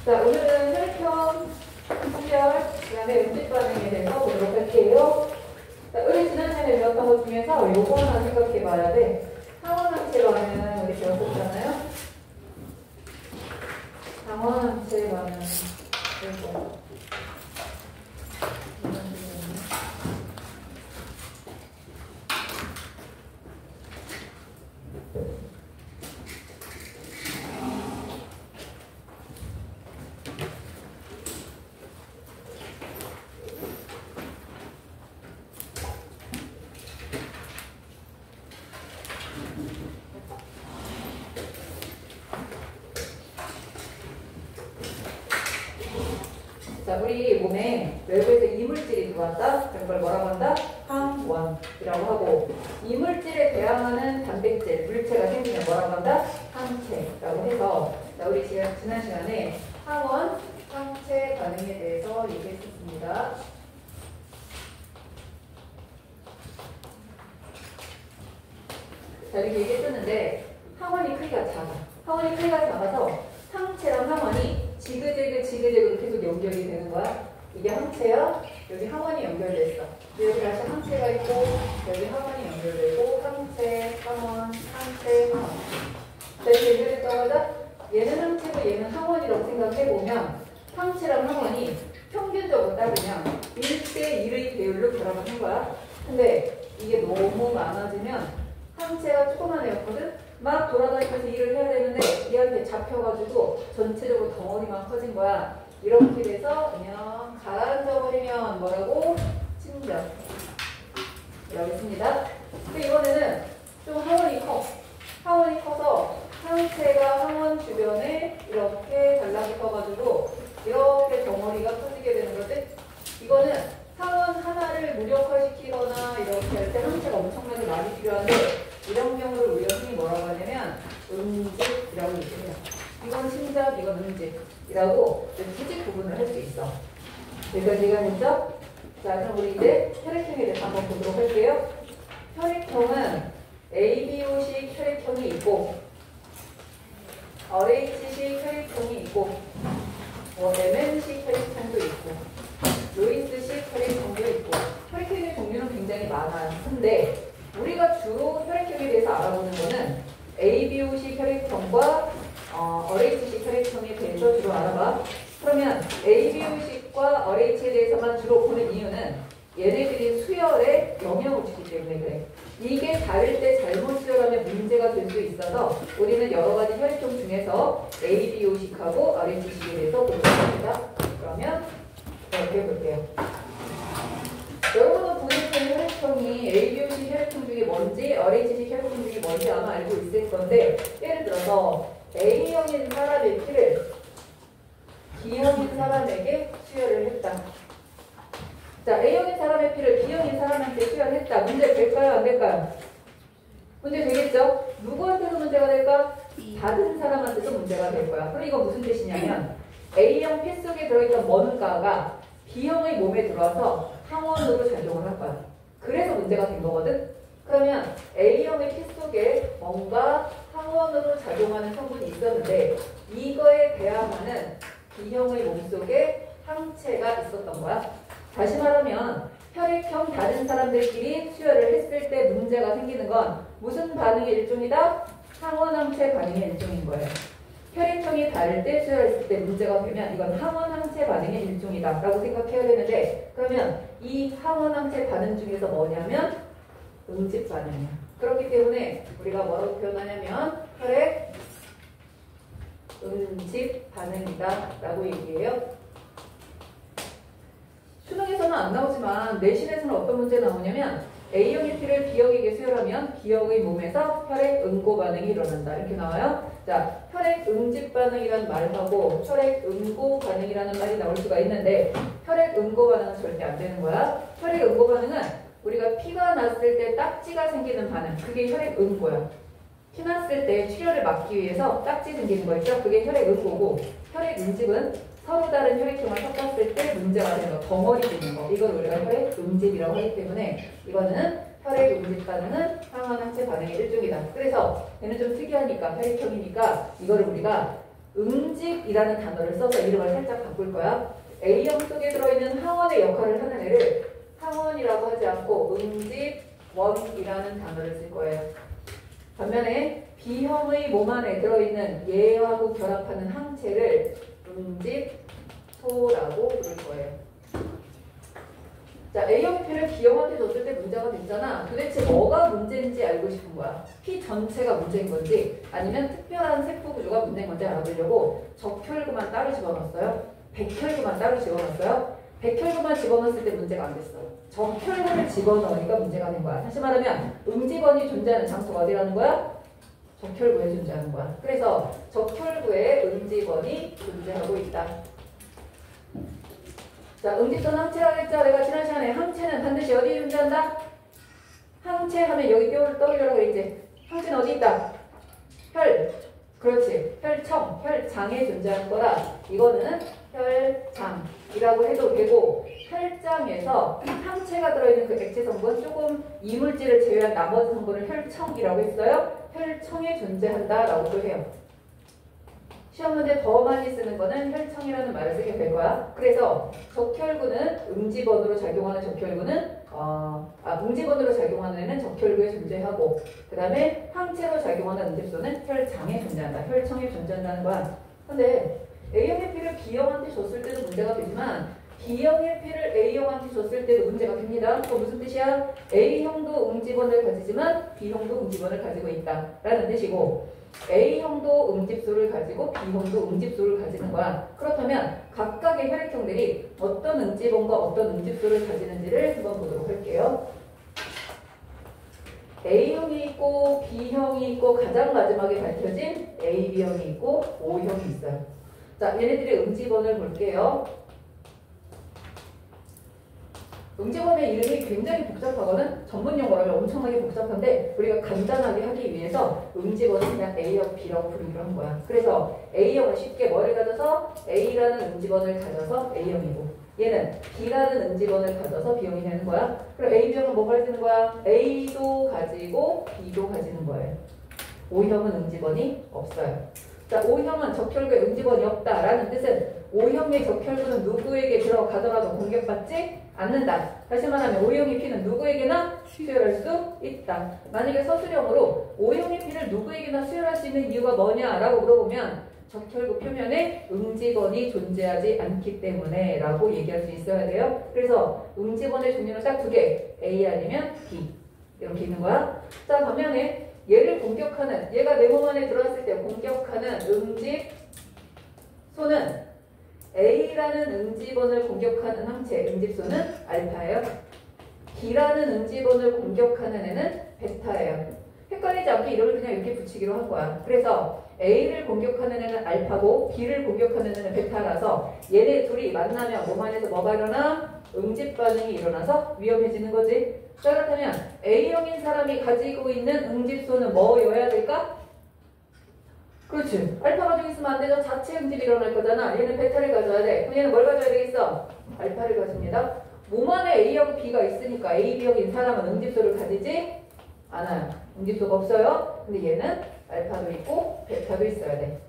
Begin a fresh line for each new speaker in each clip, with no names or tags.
자, 오늘은 혈액형, 수혈, 그 다음에 음식 반응에 대해서 보도록 할게요. 자, 우리 지난 시간에 배웠던 것 중에서 요거 하나 생각해 봐야 돼. 상원항체 반응 우리 배웠었잖아요? 상원항체 반응. 이거. 자, 우리 몸에 외부에서 이물질이 들어왔다? 그런 걸 뭐라고 한다? 항원이라고 하고, 이물질에 대항하는 단백질, 물체가 생기면 뭐라고 한다? 항체라고 해서, 자, 우리 지난 시간에 항원, 항체 반응에 대해서 얘기했었습니다. 자, 이렇게 얘기했었는데, 항원이 크기가 작아. 항원이 크기가 작아서 항체랑 항원이 지그재그로 계속 연결이 되는 거야. 이게 항체야. 여기 항원이 연결됐어. 여기 다시 항체가 있고, 여기 항원이 연결되고, 항체, 항원, 항체, 항원. 자, 이렇게 연결됐다고 하자. 얘는 항체고 얘는 항원이라고 생각해보면, 항체랑 항원이 평균적으로 따지면 1대1의 비율로 돌아가는 거야. 근데 이게 너무 많아지면 항체가 조그만 애였거든? 막 돌아다니면서 일을 해야 되는데 얘한테 잡혀가지고 전체적으로 덩어리만 커진 거야. 이렇게 돼서 그냥 가라앉아버리면 뭐라고? 침전. 이라고 했습니다. 근데 이번에는 좀 항원이 커. 항원이 커서 항체가 항원 주변에 이렇게 달라붙어가지고 이렇게 덩어리가 커지게 되는 거지. 이거는 항원 하나를 무력화시키거나 이렇게 할 때 항체가 엄청나게 많이 필요한데 이런 경우를 우리가 흔히 뭐라고 하냐면 음집이라고 얘기해요. 이건 침잡, 이건 음집이라고 수직 구분을 할 수 있어. 여기까지 이해가겠죠? 자, 그럼 우리 이제 혈액형에 대해서 한번 보도록 할게요. 혈액형은 ABO식 혈액형이 있고 RH식 혈액형이 있고 MN식 혈액형도 있고 루이스식 혈액형도 있고 혈액형의 종류는 굉장히 많아요. 근데 우리가 주로 혈액형에 대해서 알아보는 거는 ABO식 혈액형과 RH식 혈액형에 대해서 주로 알아봐. 그러면 ABO식과 RH에 대해서만 주로 보는 이유는 얘네들이 수혈에 영향을 주기 때문에 그래. 이게 다를 때 잘못 수혈하면 문제가 될 수 있어서 우리는 여러 가지 혈액형 중에서 ABO식하고 RH식에 대해서 보도록 합니다. 그러면 이렇게 볼게요. 여러분은 본인의 혈액형이 ABO식 혈액형 중에 뭔지 RH식 혈액형 중에 뭔지 아마 알고 있을 건데, 예를 들어서 A형인 사람의 피를 B형인 사람에게 수혈을 했다. 자, A형인 사람의 피를 B형인 사람한테 수혈했다. 문제 될까요? 안 될까요? 문제 되겠죠? 누구한테도 문제가 될까? 받은 사람한테도 문제가 될 거야. 그럼 이거 무슨 뜻이냐면 A형 피 속에 들어있던 뭔가가 B형의 몸에 들어와서 항원으로 작용을 할 거야. 그래서 문제가 된 거거든? 그러면 A형의 피 속에 뭔가 항원으로 작용하는 성분이 있었는데 이거에 대항하는 B형의 몸속에 항체가 있었던 거야. 다시 말하면 혈액형 다른 사람들끼리 수혈을 했을 때 문제가 생기는 건 무슨 반응의 일종이다? 항원항체 반응의 일종인 거예요. 혈액형이 다를 때 수혈했을 때 문제가 되면 이건 항원항체 반응의 일종이다 라고 생각해야 되는데, 그러면 이 항원항체 반응 중에서 뭐냐면 응집 반응이야. 그렇기 때문에 우리가 뭐라고 표현하냐면 혈액 응집 반응이다 라고 얘기해요. 수능에서는 안 나오지만 내신에서는 어떤 문제 나오냐면 A형의 피를 B형에게 수혈하면 B형의 몸에서 혈액 응고 반응이 일어난다. 이렇게 나와요. 자, 혈액 응집 반응이라는 말하고 혈액 응고 반응이라는 말이 나올 수가 있는데 혈액 응고 반응은 절대 안 되는 거야. 혈액 응고 반응은 우리가 피가 났을 때 딱지가 생기는 반응, 그게 혈액 응고야. 피 났을 때 출혈을 막기 위해서 딱지 생기는 거 있죠? 그게 혈액 응고고, 혈액 응집은 서로 다른 혈액형을 섞었을 때 문제가 되는 거, 덩어리 되는 거, 이걸 우리가 혈액 응집이라고 하기 때문에 이거는 혈액 응집 반응은 항원항체 반응의 일종이다. 그래서 얘는 좀 특이하니까 혈액형이니까 이거를 우리가 응집이라는 단어를 써서 이름을 살짝 바꿀 거야. A형 속에 들어있는 항원의 역할을 하는 애를 항원이라고 하지 않고 응집원이라는 단어를 쓸 거예요. 반면에 B형의 몸 안에 들어있는 얘하고 결합하는 항체를 응집소라고 부를 거예요. 자, A형 P를 B형한테 줬을 때 문제가 됐잖아. 도대체 뭐가 문제인지 알고 싶은 거야. P 전체가 문제인 건지 아니면 특별한 세포 구조가 문제인 건지 알아보려고 적혈구만 따로 집어넣었어요. 백혈구만 따로 집어넣었어요. 백혈구만 집어넣었을 때 문제가 안 됐어. 적혈구를 집어넣으니까 문제가 된 거야. 다시 말하면 응집원이 존재하는 장소가 어디라는 거야? 적혈구에 존재하는 거야. 그래서 적혈구에 응집원이 존재하고 있다. 자, 응집선 항체라고 했죠? 내가 지난 시간에 항체는 반드시 어디에 존재한다? 항체 하면 여기 떠올려라 그랬지? 항체는 어디 있다? 혈. 그렇지. 혈청, 혈장에 존재하는 거라 이거는 혈장이라고 해도 되고 혈장에서 항체가 들어있는 그 액체 성분 조금 이물질을 제외한 나머지 성분을 혈청이라고 했어요. 혈청에 존재한다라고도 해요. 시험 문제 더 많이 쓰는 거는 혈청이라는 말을 쓰게 될 거야. 그래서 적혈구는 응집원으로 작용하는 적혈구는 응집원으로 작용하는 애는 적혈구에 존재하고 그 다음에 항체로 작용하는 응집소는 혈장에 존재한다. 혈청에 존재한다는 거야. 근데 A형의 P를 B형한테 줬을 때도 문제가 되지만 B형의 P를 A형한테 줬을 때도 문제가 됩니다. 그거 무슨 뜻이야? A형도 응집원을 가지지만 B형도 응집원을 가지고 있다 라는 뜻이고 A형도 응집소를 가지고 B형도 응집소를 가지는 거야. 그렇다면 각각의 혈액형들이 어떤 응집원과 어떤 응집소를 가지는지를 한번 보도록 할게요. A형이 있고 B형이 있고 가장 마지막에 밝혀진 AB형이 있고 O형이 있어요. 자, 얘네들의 응집원을 볼게요. 응집원의 이름이 굉장히 복잡하거든. 전문 용어라면 엄청나게 복잡한데 우리가 간단하게 하기 위해서 응집원은 그냥 A형, B라고 부르기로 한 거야. 그래서 A형은 쉽게 뭐를 가져서 A라는 응집원을 가져서 A형이고 얘는 B라는 응집원을 가져서 B형이 되는 거야. 그럼 AB형은 뭐 가지는 거야? A도 가지고 B도 가지는 거예요. O형은 응집원이 없어요. 자, O형은 적혈구에 응집원이 없다라는 뜻은 O형의 적혈구는 누구에게 들어가더라도 공격받지 않는다. 다시 말하면 O형의 P는 누구에게나 수혈할 수 있다. 만약에 서술형으로 O형의 P를 누구에게나 수혈할 수 있는 이유가 뭐냐라고 물어보면 적혈구 표면에 응집원이 존재하지 않기 때문에 라고 얘기할 수 있어야 돼요. 그래서 응집원의 종류는 딱 두 개. A 아니면 B. 이렇게 있는 거야. 자, 반면에 얘를 공격하는, 얘가 내 몸 안에 들어왔을 때 공격하는 응집소는 A라는 응집원을 공격하는 항체, 응집소는 알파예요. B라는 응집원을 공격하는 애는 베타예요. 헷갈리지 않게 이름을 그냥 이렇게 붙이기로 한 거야. 그래서 A를 공격하는 애는 알파고 B를 공격하는 애는 베타라서 얘네 둘이 만나면 몸 안에서 뭐가 일어나? 응집 반응이 일어나서 위험해지는 거지. 자, 그렇다면 A형인 사람이 가지고 있는 응집소는 뭐여야 될까? 그렇지. 알파 가지고 있으면 안 되죠. 자체 응집이 일어날 거잖아. 얘는 베타를 가져야 돼. 그럼 얘는 뭘 가져야 되겠어? 알파를 가집니다. 몸 안에 A하고 B가 있으니까 A, B형인 사람은 응집소를 가지지 않아요. 응집소가 없어요. 근데 얘는 알파도 있고 베타도 있어야 돼.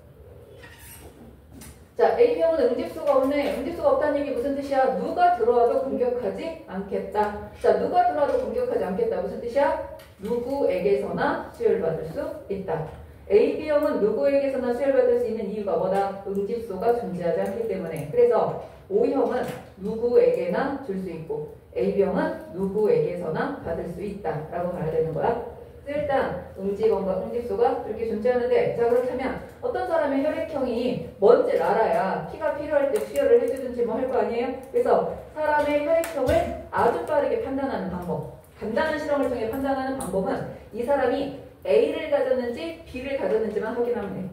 자, AB형은 응집소가 없네. 응집소가 없다는 얘기 무슨 뜻이야? 누가 들어와도 공격하지 않겠다. 자, 누가 들어와도 공격하지 않겠다. 무슨 뜻이야? 누구에게서나 수혈받을 수 있다. AB형은 누구에게서나 수혈받을 수 있는 이유가 뭐다? 응집소가 존재하지 않기 때문에. 그래서 O형은 누구에게나 줄 수 있고 AB형은 누구에게서나 받을 수 있다 라고 봐야 되는 거야. 일단 응집원과 응집소가 이렇게 존재하는데, 자, 그렇다면 어떤 사람의 혈액형이 뭔지를 알아야 피가 필요할 때 수혈을 해주든지 뭐 할 거 아니에요? 그래서 사람의 혈액형을 아주 빠르게 판단하는 방법, 간단한 실험을 통해 판단하는 방법은 이 사람이 A를 가졌는지 B를 가졌는지만 확인하면 돼.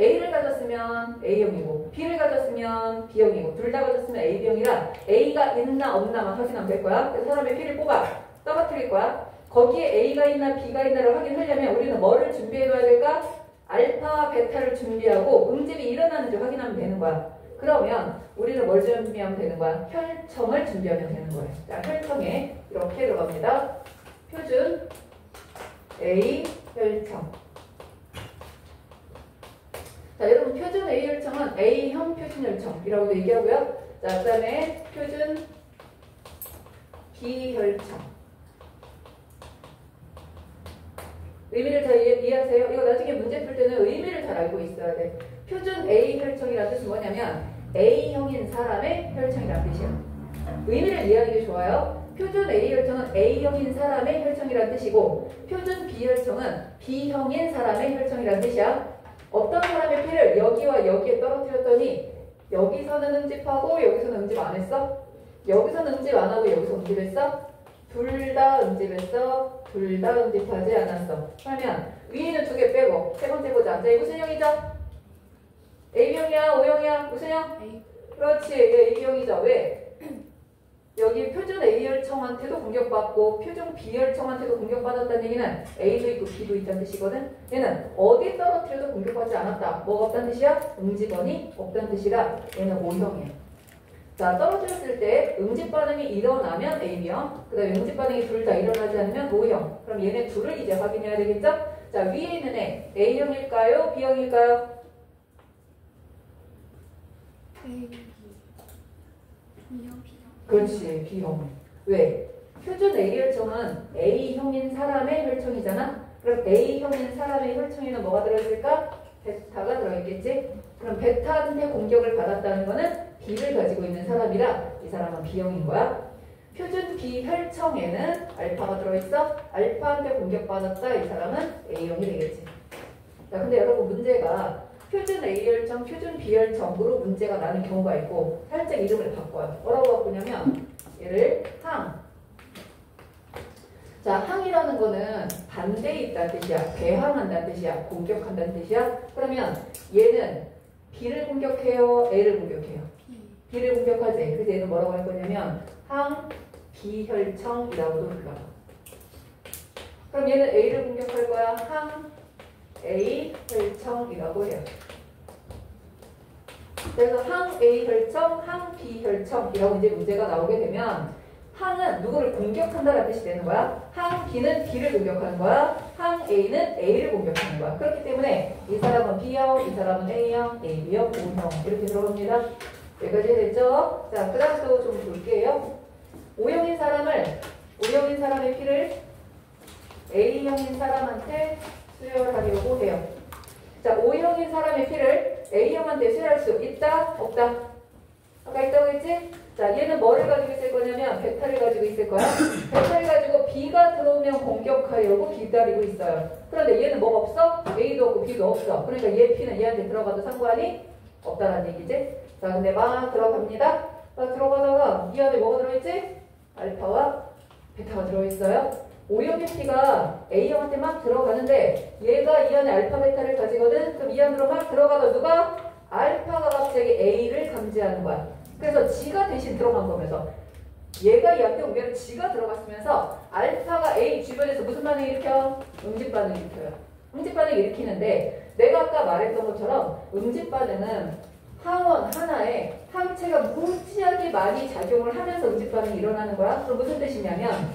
A를 가졌으면 A형이고 B를 가졌으면 B형이고 둘 다 가졌으면 AB형이라 A가 있나 없나만 확인하면 될 거야. 그래서 사람의 P를 뽑아 떠받들일 거야. 거기에 A가 있나 B가 있나를 확인하려면 우리는 뭐를 준비해놔야 될까? 알파와 베타를 준비하고 응집이 일어나는지 확인하면 되는 거야. 그러면 우리는 뭘 준비하면 되는 거야? 혈청을 준비하면 되는 거예요. 자, 혈청에 이렇게 들어갑니다. 표준 A 혈청. 자, 여러분 표준 A 혈청은 A형 표준 혈청이라고도 얘기하고요. 자, 그 다음에 표준 B 혈청. 의미를 잘 이해하세요? 이거 나중에 문제 풀 때는 의미를 잘 알고 있어야 돼. 표준 A 혈청이라는 뜻은 뭐냐면 A형인 사람의 혈청이라는 뜻이야. 의미를 이해하는 게 좋아요. 표준 A 혈청은 A형인 사람의 혈청이라는 뜻이고 표준 B 혈청은 B형인 사람의 혈청이라는 뜻이야. 어떤 사람의 피를 여기와 여기에 떨어뜨렸더니 여기서는 응집하고 여기서는 응집 안 했어? 여기서는 응집 안 하고 여기서 응집했어? 둘 다 응집했어? 둘 다 응집하지 않았어. 그러면 위에는 두 개 빼고 세 번째 보자. 자, 이 무슨 형이죠? A형이야? O형이야? 무슨 형?
A.
그렇지. 얘 A형이죠. 왜? 여기 표준 A혈청한테도 공격받고 표준 B혈청한테도 공격받았다는 얘기는 A도 있고 B도 있다는 뜻이거든. 얘는 어디 떨어뜨려도 공격받지 않았다. 뭐가 없다는 뜻이야? 응집원이 없다는 뜻이라 얘는 O형이야. 자, 떨어뜨렸을 때 응집 반응이 일어나면 A형, 그 다음에 응집 반응이 둘 다 일어나지 않으면 O형. 그럼 얘네 둘을 이제 확인해야 되겠죠? 자, 위에 있는 애 A형일까요? B형일까요?
A. B형.
그렇지, B형. 왜? 표준 A혈청은 A형인 사람의 혈청이잖아? 그럼 A형인 사람의 혈청에는 뭐가 들어있을까? 베타가 들어있겠지? 그럼 베타한테 공격을 받았다는 거는 B를 가지고 있는 사람이라 이 사람은 B형인 거야. 표준 B혈청에는 알파가 들어있어? 알파한테 공격받았다 이 사람은 A형이 되겠지. 자, 근데 여러분 문제가 표준 A혈청, 표준 B혈청으로 문제가 나는 경우가 있고 살짝 이름을 바꿔요. 뭐라고 바꾸냐면 얘를 항. 자, 항이라는 거는 반대에 있다는 뜻이야. 배항한다는 뜻이야. 공격한다는 뜻이야. 그러면 얘는 B를 공격해요? A를 공격해요? B를 공격하지. 그래서 얘는 뭐라고 할 거냐면 항 B혈청이라고도 불러. 그럼 얘는 A를 공격할 거야. 항 A 혈청이라고 해요. 그래서 항 A 혈청, 항 B 혈청이라고 이제 문제가 나오게 되면 항은 누구를 공격한다는 뜻이 되는 거야. 항 B는 B를 공격하는 거야. 항 A는 A를 공격하는 거야. 그렇기 때문에 이 사람은 B형, 이 사람은 A형, A, B형, O형 이렇게 들어갑니다. 여기까지 됐죠? 자, 그 다음 또 좀 볼게요. O형인 사람의 피를 A형인 사람한테 수혈하려고 해요. 자, O형인 사람의 피를 A형한테 수혈할 수 있다? 없다? 아까 있다고 했지? 자, 얘는 뭐를 가지고 있을 거냐면 베타를 가지고 있을 거야. 베타를 가지고 B가 들어오면 공격하려고 기다리고 있어요. 그런데 얘는 뭐가 없어? A도 없고 B도 없어. 그러니까 얘 P는 얘한테 들어가도 상관이 없다는 얘기지. 자, 근데 막 들어갑니다. 막 들어가다가 이 안에 뭐가 들어있지? 알파와 베타가 들어있어요. O형의 P가 A형한테 막 들어가는데 얘가 이 안에 알파 베타를 가지거든. 그럼 이 안으로 막 들어가다 누가? 알파가 갑자기 A를 감지하는 거야. 그래서 G가 대신 들어간 거면서 얘가 이 앞에 오면 G가 들어갔으면서 알파가 A 주변에서 무슨 반응을 일으켜? 응집 반응을 일으켜요. 응집 반응을 일으키는데 내가 아까 말했던 것처럼 응집 반응은 항원 하나에 항체가 무지하게 많이 작용을 하면서 응집 반응이 일어나는 거야. 그럼 무슨 뜻이냐면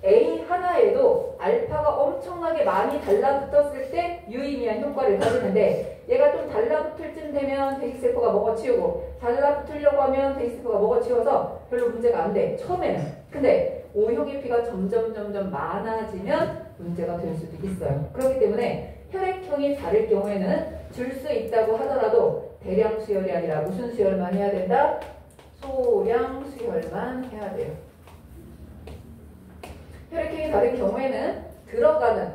A 하나에도 알파가 엄청나게 많이 달라붙었을 때 유의미한 효과를 가지는데 얘가 좀 달라붙을 쯤 되면 대식세포가 먹어치우고 달라붙으려고 하면 대식세포가 먹어치워서 별로 문제가 안 돼. 처음에는. 근데 O형의 피가 점점 많아지면 문제가 될 수도 있어요. 그렇기 때문에 혈액형이 다를 경우에는 줄 수 있다고 하더라도 대량 수혈이 아니라 무슨 수혈만 해야 된다? 소량 수혈만 해야 돼요. 혈액형이 다른 경우에는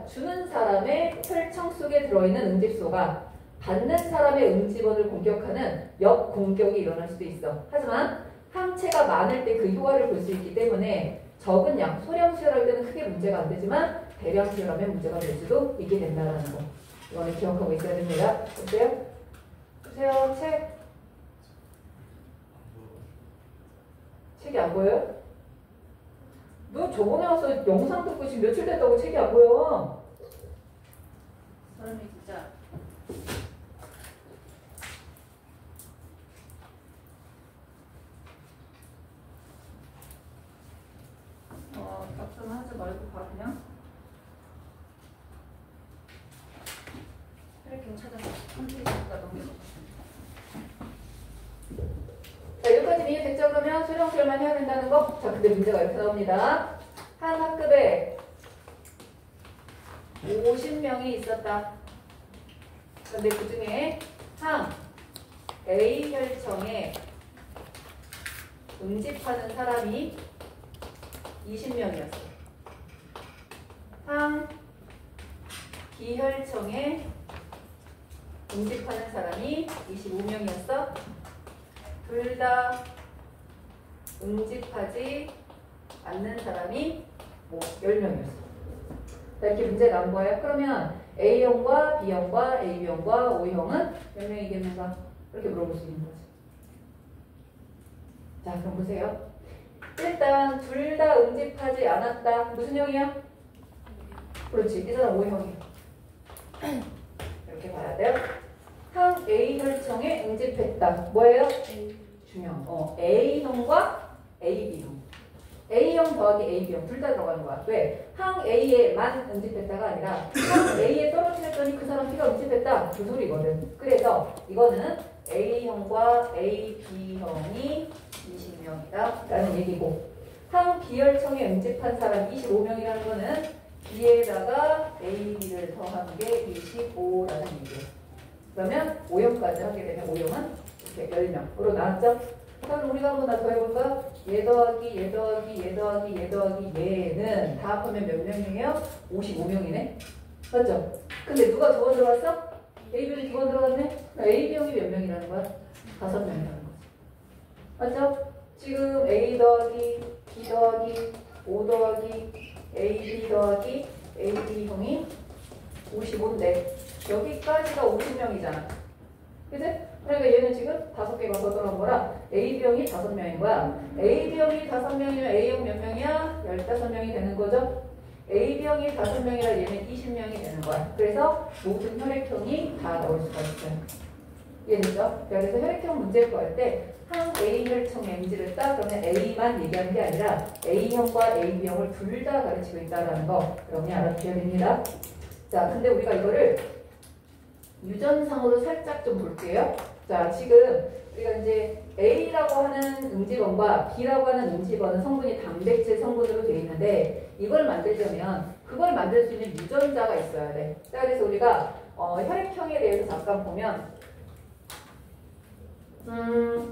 주는 사람의 혈청 속에 들어있는 응집소가 받는 사람의 응집원을 공격하는 역공격이 일어날 수도 있어. 하지만 항체가 많을 때 그 효과를 볼 수 있기 때문에 적은 양, 소량 수혈할 때는 크게 문제가 안 되지만 대량 수혈하면 문제가 될 수도 있게 된다는 거. 이거는 기억하고 있어야 됩니다. 보세요. 보세요. 책이 안 보여요? 너 저번에 와서 영상 듣고 지금 며칠 됐다고 책이 안 보여.
사람이 진짜.
답변 하지 말고 봐 그냥.
혈액형 찾아서 컴퓨터에다 넘겨.
어떻게 이해됐죠? 그러면 수령술만 해야 된다는 거? 자, 근데 문제가 이렇게 나옵니다. 한 학급에 50명이 있었다. 그런데 그 중에 항 A 혈청에 응집하는 사람이 20명이었어. 항 B 혈청에 응집하는 사람이 25명이었어. 둘 다 응집하지 않는 사람이 뭐 10명이었어. 이렇게 문제 나온 거예요. 그러면 A형과 B형과 AB형과 O형은 몇 명이겠는가? 이렇게 물어볼 수 있는 거지. 자, 그럼 보세요. 일단 둘 다 응집하지 않았다. 무슨 형이야? 그렇지. 이 사람 O형이야. 이렇게 봐야 돼요. 항 A 혈청에 응집했다. 뭐예요? 중요한 거. A형과 AB형. A형 더하기 AB형 둘 다 들어가는 거야. 왜? 항 A에만 응집했다가 아니라 항 A에 떨어뜨렸더니 그 사람 B가 응집했다. 그 소리거든. 그래서 이거는 A형과 AB형이 20명이다 라는 얘기고, 항 B혈청에 응집한 사람 25명이라는 거는 B에다가 AB를 더한 게 25라는 얘기예요. 그러면 O형까지 하게 되면 O형은 이렇게 10명으로 나왔죠? 그럼 우리가 한번 더 해볼까? 얘 더하기 얘 더하기 얘 더하기 얘 더하기 얘는 다 합하면 몇 명이에요? 55명이네? 맞죠? 근데 누가 두 번 들어갔어? A병이 두 번 들어갔네? A병이 몇 명이라는 거야? 5명이라는 거지. 맞죠? 지금 A 더하기 B 더하기 O 더하기 AB 더하기 AB형이 55인데 여기까지가 50명이잖아. 그치? 그러니까 얘는 지금 5개가 더 들어간 거라 A병이 5명인 거야. A병이 5명이면 A형 몇 명이야? 15명이 되는 거죠. A병이 5명이라 얘는 20명이 되는 거야. 그래서 모든 혈액형이 다 나올 수가 있어요. 이해됐죠? 그래서 혈액형 문제 구할 때 항 A 혈청 MG를 따 그러면 A만 얘기하는 게 아니라 A형과 AB형을 둘 다 가르치고 있다는 거 여러분이 알아두셔야 됩니다. 자, 근데 우리가 이거를 유전상으로 살짝 좀 볼게요. 자, 지금 우리가 이제 A라고 하는 응집원과 B라고 하는 응집원은 성분이 단백질 성분으로 되어 있는데 이걸 만들려면 그걸 만들 수 있는 유전자가 있어야 돼. 자, 그래서 우리가 혈액형에 대해서 잠깐 보면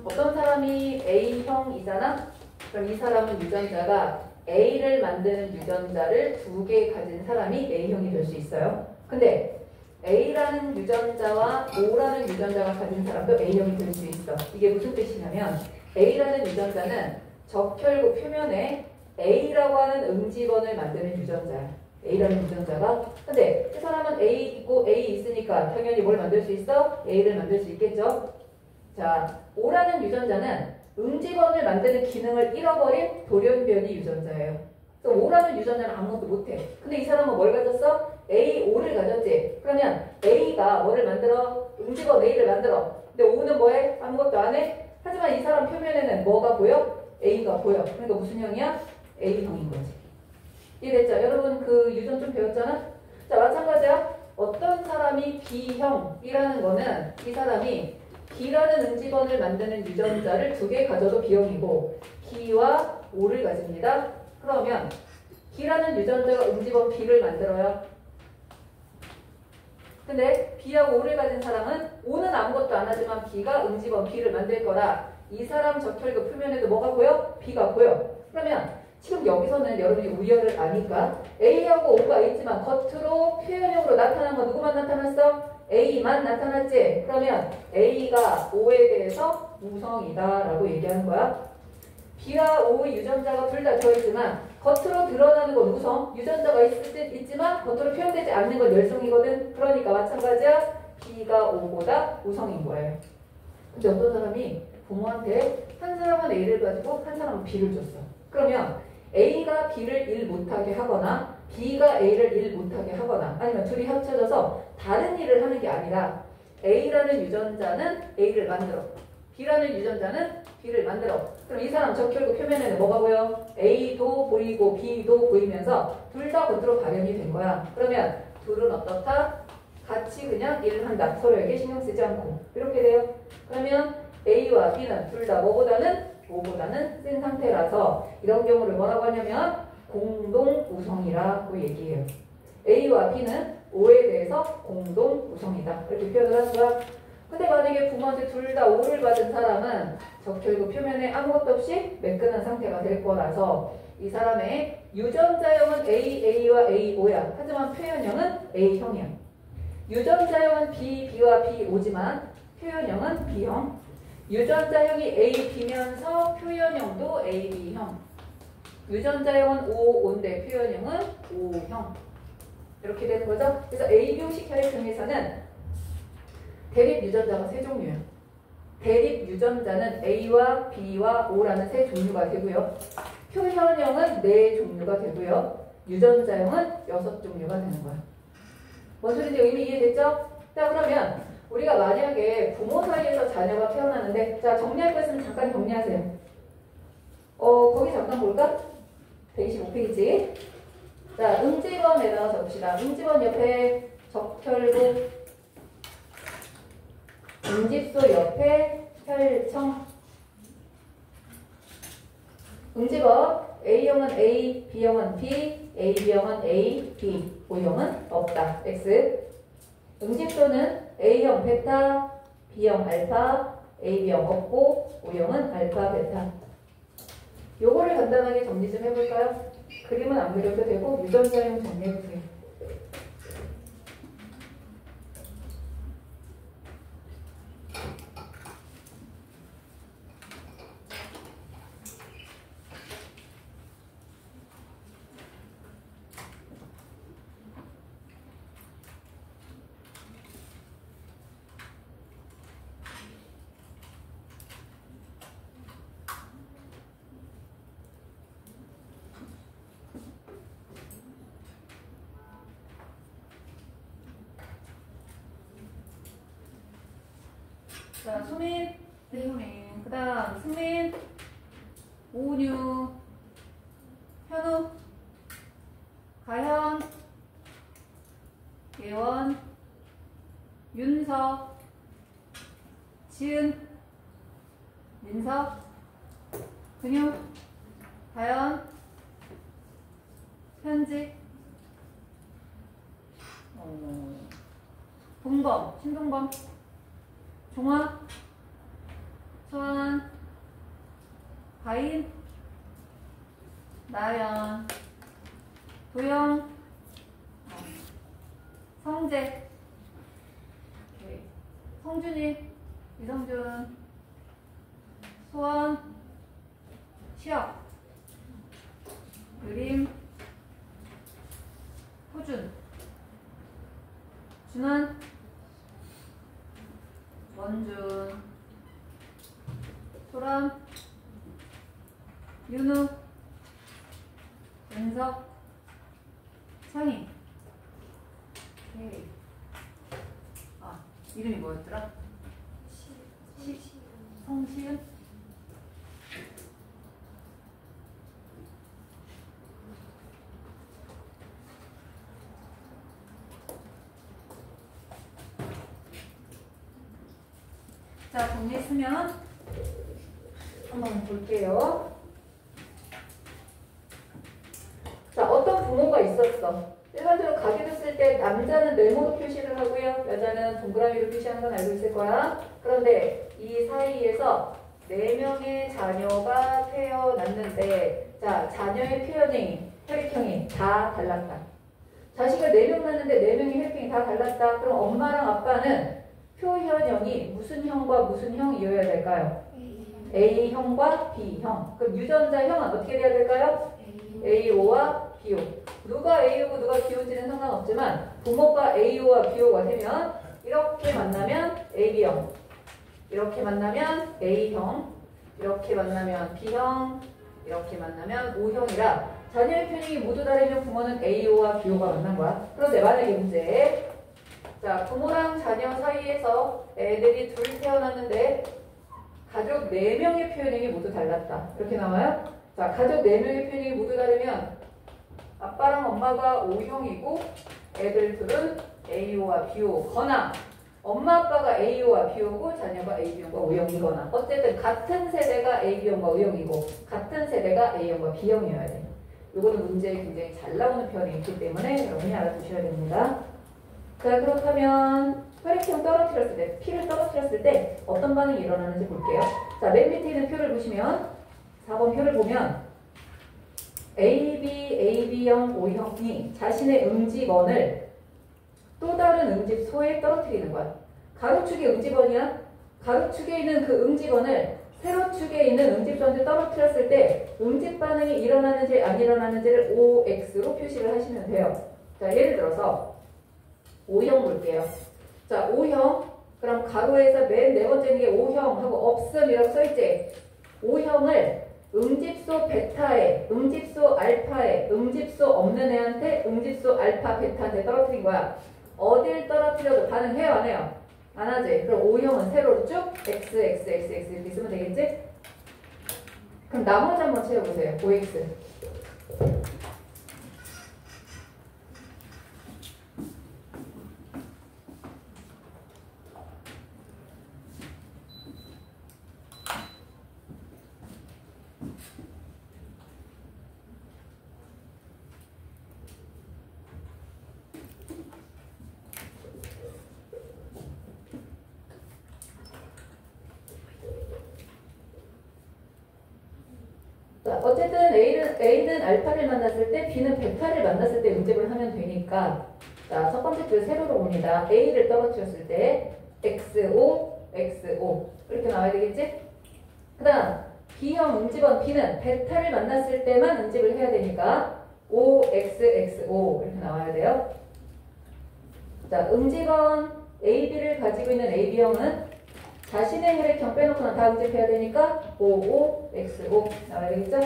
어떤 사람이 A형이잖아? 그럼 이 사람은 유전자가 A를 만드는 유전자를 2개 가진 사람이 A형이 될 수 있어요. 근데 A라는 유전자와 O라는 유전자가 가진 사람도 A형이 될 수 있어. 이게 무슨 뜻이냐면 A라는 유전자는 적혈구 표면에 A라고 하는 응집원을 만드는 유전자야. A라는 유전자가. 근데 그 사람은 A 있고 A 있으니까 당연히 뭘 만들 수 있어? A를 만들 수 있겠죠? 자, O라는 유전자는 응집원을 만드는 기능을 잃어버린 돌연변이 유전자예요. 그래서 O라는 유전자는 아무것도 못해. 근데 이 사람은 뭘 가졌어? A5를 가졌지. 그러면 A가 뭐를 만들어? 응집원 A를 만들어. 근데 O는 뭐해? 아무것도 안 해? 하지만 이 사람 표면에는 뭐가 보여? A가 보여. 그러니까 무슨 형이야? A형인 거지. 이해됐죠? 여러분 그 유전 좀 배웠잖아? 자, 마찬가지야. 어떤 사람이 B형이라는 거는 이 사람이 B라는 응집원을 만드는 유전자를 2개 가져도 B형이고 B와 O를 가집니다. 그러면 B라는 유전자가 응집원 B를 만들어요. 근데 B하고 O를 가진 사람은 O는 아무것도 안 하지만 B가 응집원 B를 만들 거라 이 사람 적혈구 표면에도 뭐가 보여? B가 보여. 그러면 지금 여기서는 여러분이 우열을 아니까 A하고 O가 있지만 겉으로 표현형으로 나타난 건 누구만 나타났어? A만 나타났지? 그러면 A가 O에 대해서 우성이다 라고 얘기하는 거야. B와 O의 유전자가 둘 다 들어있지만 겉으로 드러나는 건 우성, 유전자가 있지만 겉으로 표현되지 않는 건 열성이거든. 그러니까 마찬가지야. B가 O보다 우성인 거예요. 근데 어떤 사람이 부모한테 한 사람은 A를 가지고 한 사람은 B를 줬어. 그러면 A가 B를 일 못하게 하거나 B가 A를 일 못하게 하거나 아니면 둘이 합쳐져서 다른 일을 하는 게 아니라 A라는 유전자는 A를 만들어. B라는 유전자는 B를 만들어. 그럼 이 사람 적혈구 표면에는 뭐가 보여? A도 보이고 B도 보이면서 둘 다 겉으로 발현이 된 거야. 그러면 둘은 어떻다? 같이 그냥 일을 한다. 서로에게 신경 쓰지 않고. 이렇게 돼요. 그러면 A와 B는 둘 다 뭐보다는 O보다는 센 상태라서 이런 경우를 뭐라고 하냐면 공동 우성이라고 얘기해요. A와 B는 O에 대해서 공동 우성이다. 이렇게 표현을 하는 거야. 근데 만약에 부모한테 둘 다 O를 받은 사람은 적혈구 표면에 아무것도 없이 매끈한 상태가 될 거라서 이 사람의 유전자형은 AA와 AO야. 하지만 표현형은 A형이야. 유전자형은 B, B와 BO지만 표현형은 B형. 유전자형이 AB면서 표현형도 AB형. 유전자형은 OO인데 표현형은 O형. 이렇게 되는 거죠. 그래서 AB형식 혈액형에서는 대립 유전자가 세 종류예요. 대립 유전자는 A와 B와 O라는 세 종류가 되고요. 표현형은 네 종류가 되고요. 유전자형은 6종류가 되는 거예요. 뭔 소리인지 의미 이해됐죠? 자, 그러면 우리가 만약에 부모 사이에서 자녀가 태어나는데, 자, 정리할 거 있으면 잠깐 정리하세요. 거기 잠깐 볼까? 125페이지. 자, 응집원에다가 적읍시다. 응집원 옆에 적혈구, 응집소 옆에 혈청. 응집원 A형은 A, B형은 B, AB형은 A, B, O형은 없다. X. 응집소는 A형 베타, B형 알파, AB형 없고 O형은 알파 베타. 요거를 간단하게 정리 좀 해볼까요? 그림은 안 그려도 되고 유전자형 정리해보세요. 자, 수민, 대효민, 그 다음 승민, 오은유, 현우, 가현, 예원, 윤석, 지은, 민석, 근육, 다현, 현지, 동범, 신동범, 종아, 소환, 가인, 나연, 도영, 성재, 성준이, 이성준, 소원, 시혁, 그림, 호준, 준환, 원준, 소람, 윤우, 은석, 창희. 오케이. 아, 이름이 뭐였더라? 성시은? 자, 정리했으면 한번 볼게요. 자, 어떤 부모가 있었어. 일반적으로 가계도 쓸 때 남자는 네모로 표시를 하고요. 여자는 동그라미로 표시하는 건 알고 있을 거야. 그런데 이 사이에서 4명의 자녀가 태어났는데, 자, 자녀의 표현이, 혈액형이 다 달랐다. 자식을 4명 낳는데 4명의 혈액형이 다 달랐다. 그럼 엄마랑 아빠는 표현형이 무슨 형과 무슨 형이어야 될까요? A형과 B형. 그럼 유전자형은 어떻게 돼야 될까요? AO와 BO. 누가 A오고 누가 BO인지는 상관없지만 부모가 AO와 BO가 되면 이렇게 만나면 AB형, 이렇게 만나면 A형, 이렇게 만나면 B형, 이렇게 만나면 O형이라 자녀의 표현이 모두 다르면 부모는 AO와 BO가 만난 거야. 그런데 만약에 문제, 자, 부모랑 자녀 사이에서 애들이 둘 태어났는데 가족 4명의 표현형이 모두 달랐다. 이렇게 나와요. 자, 가족 4명의 표현형이 모두 다르면 아빠랑 엄마가 O형이고 애들 둘은 AO와 BO거나 엄마 아빠가 A와 B형이고 자녀가 A, B형과 O형이거나 어쨌든 같은 세대가 A, B형과 O형이고 같은 세대가 A형과 B형이어야 돼. 이거는 문제에 굉장히 잘 나오는 표현이 있기 때문에 여러분이 알아두셔야 됩니다. 자, 그렇다면 혈액형 떨어뜨렸을 때, P를 떨어뜨렸을 때 어떤 반응이 일어나는지 볼게요. 자, 맨 밑에 있는 표를 보시면 4번 표를 보면 AB, AB형, O형이 자신의 응집원을 또 다른 응집소에 떨어뜨리는 거야. 가로축이 응집원이야. 가로축에 있는 그 응집원을 세로축에 있는 응집소한테 떨어뜨렸을 때 응집 반응이 일어나는지 안 일어나는지를 OX로 표시를 하시면 돼요. 자, 예를 들어서 O형 볼게요. 자, O형. 그럼 가로에서 맨 네 번째는 게 O형 하고 없음이라고 써있지. O형을 응집소 베타에, 응집소 알파에, 응집소 없는 애한테, 응집소 알파 베타한테 떨어뜨린 거야. 어딜 떨어뜨려도 반응해요, 안 해요? 안 하지? 그럼 O형은 세로로 쭉 X, X, X, X 이렇게 쓰면 되겠지? 그럼 나머지 한번 채워보세요. OX. 어쨌든 A는 알파를 만났을 때 B는 베타를 만났을 때 응집을 하면 되니까 자, 첫 번째 줄 세로로 옵니다. A를 떨어뜨렸을 때 XO, XO 이렇게 나와야 되겠지? 그 다음 B형 응집원 B는 베타를 만났을 때만 응집을 해야 되니까 OXXO 이렇게 나와야 돼요. 자, 응집원 AB를 가지고 있는 AB형은 자신의 혈액형 빼놓고는 다 응집해야 되니까 OOXO 나와야 되겠죠?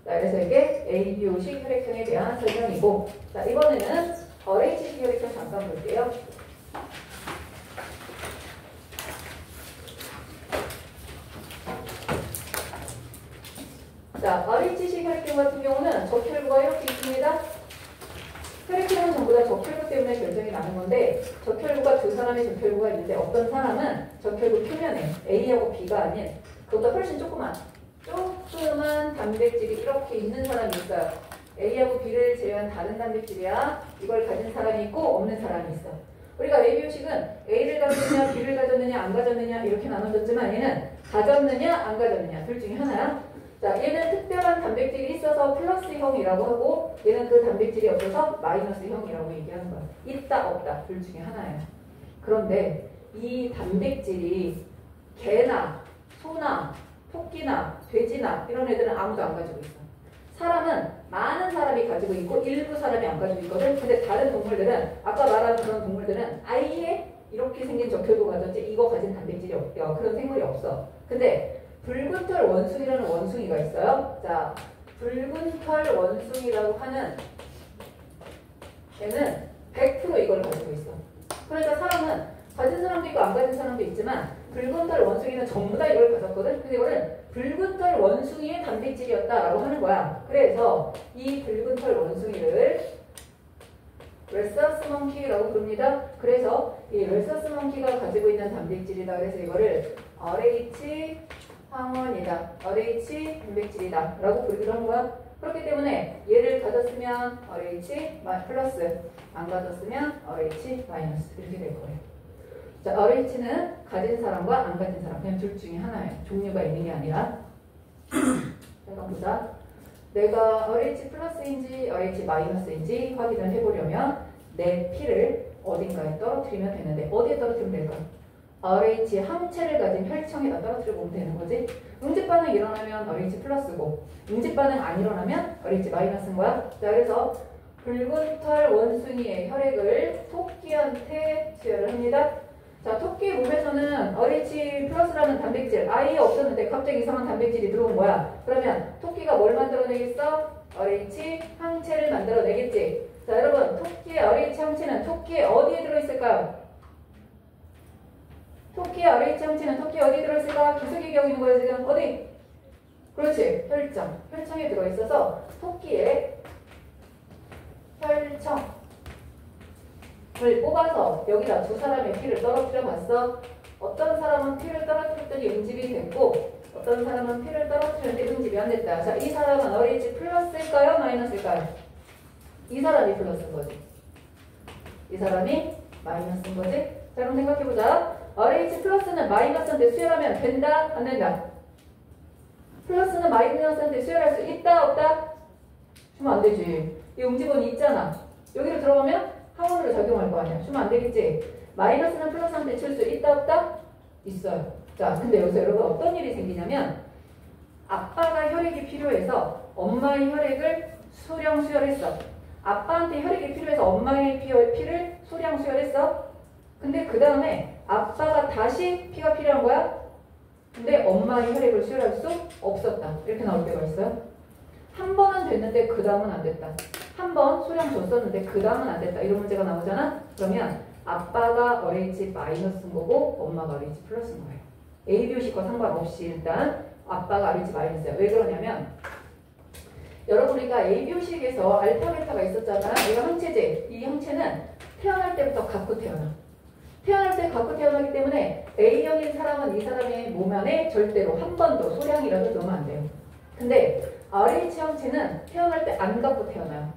자, 그래서 이게 ABO식 혈액형에 대한 설명이고 자, 이번에는 RH식 혈액형 잠깐 볼게요. 자, RH식 혈액형 같은 경우는 적혈구가 이렇게 있습니다. 혈액형은 전부 다 적혈구 때문에 결정이 나는 건데 적혈구가 두 사람의 적혈구가 있는데 어떤 사람은 적혈구 표면에 A하고 B가 아닌 그것보다 훨씬 조그만 단백질이 이렇게 있는 사람이 있어요. A하고 B를 제외한 다른 단백질이야. 이걸 가진 사람이 있고 없는 사람이 있어. 우리가 ABO식은 A를 가졌느냐 B를 가졌느냐 안 가졌느냐 이렇게 나눠졌지만 얘는 가졌느냐 안 가졌느냐 둘 중에 하나야. 자, 얘는 특별한 단백질이 있어서 플러스형이라고 하고 얘는 그 단백질이 없어서 마이너스형이라고 얘기하는 거야. 있다 없다 둘 중에 하나예요. 그런데 이 단백질이 개나 소나 토끼나 돼지나 이런 애들은 아무도 안 가지고 있어. 사람은 많은 사람이 가지고 있고 일부 사람이 안 가지고 있거든. 근데 다른 동물들은 아까 말한 그런 동물들은 아예 이렇게 생긴 적혈구가든지 이거 가진 단백질이 없대요. 그런 생물이 없어. 근데 붉은 털 원숭이라는 원숭이가 있어요. 자, 붉은 털 원숭이라고 하는 얘는 100% 이걸 가지고 있어. 그러니까 사람은 가진 사람도 있고 안 가진 사람도 있지만 붉은 털 원숭이는 전부 다 이걸 가졌거든. 근데 이거는 붉은 털 원숭이의 단백질이었다라고 하는 거야. 그래서 이 붉은 털 원숭이를 레서스 몽키라고 부릅니다. 그래서 이 레서스 몽키가 가지고 있는 단백질이다. 그래서 이거를 RH 황원이다. RH 단백질이다. 라고 부르기로 한 거야. 그렇기 때문에 얘를 가졌으면 RH 플러스 안 가졌으면 RH 마이너스 이렇게 될 거예요. 자, RH는 가진 사람과 안 가진 사람 그냥 둘 중에 하나예요. 종류가 있는 게 아니라. 잠깐 보자. 내가 RH 플러스인지 RH 마이너스인지 확인을 해보려면 내 P를 어딘가에 떨어뜨리면 되는데 어디에 떨어뜨리면 될까? RH 항체를 가진 혈청에다 떨어뜨려 보면 되는 거지. 응집 반응 일어나면 RH 플러스고 응집 반응 안 일어나면 RH 마이너스인 거야. 자, 그래서 붉은 털 원숭이의 혈액을 토끼한테 수혈을 합니다. 자, 토끼 몸에서는 RH 플러스라는 단백질 아예 없었는데 갑자기 이상한 단백질이 들어온 거야. 그러면 토끼가 뭘 만들어내겠어? RH 항체를 만들어내겠지. 자, 여러분 토끼의 RH 항체는 토끼의 어디에 들어있을까요? 토끼의 RH 항체는 토끼 어디에 들어있을까? 기석이 경우 있는 거예요 지금. 어디? 그렇지. 혈청. 혈청에 들어있어서 토끼의 혈청 뽑아서 여기다 두 사람의 피를 떨어뜨려 봤어. 어떤 사람은 피를 떨어뜨렸더니 응집이 됐고 어떤 사람은 피를 떨어뜨렸는데 응집이 안 됐다. 자, 이 사람은 RH 플러스일까요? 마이너스일까요? 이 사람이 플러스인 거지. 이 사람이 마이너스인 거지. 자, 그럼 생각해보자. RH 플러스는 마이너스한테 수열하면 된다? 안 된다? 플러스는 마이너스한테 수열할 수 있다? 없다? 주면 안 되지. 이 응집원이 있잖아. 여기로 들어가면 항원으로 작용할 거 아니야. 주면 안 되겠지. 마이너스는 플러스한테 칠 수 있다? 없다? 있어요. 자, 근데 여기서 여러분 어떤 일이 생기냐면 아빠가 혈액이 필요해서 엄마의 혈액을 소량 수혈했어. 아빠한테 혈액이 필요해서 엄마의 피를 소량 수혈했어. 근데 그 다음에 아빠가 다시 피가 필요한 거야. 근데 엄마의 혈액을 수혈할 수 없었다. 이렇게 나올 때가 있어요. 한 번은 됐는데 그 다음은 안 됐다. 한 번 소량 줬었는데 그 다음은 안 됐다. 이런 문제가 나오잖아. 그러면 아빠가 RH 마이너스인 거고 엄마가 RH 플러스인 거예요. A, B, C과 상관없이 일단 아빠가 RH 마이너스야. 왜 그러냐면 여러분 우리가 A, B, C에서 알파, 베타가 있었잖아. 이거 항체제. 이 항체는 태어날 때부터 갖고 태어나. 태어날 때 갖고 태어나기 때문에 A형인 사람은 이 사람의 몸 안에 절대로 한 번도 소량이라도 넣으면 안 돼요. 근데 RH 항체는 태어날 때 안 갖고 태어나요.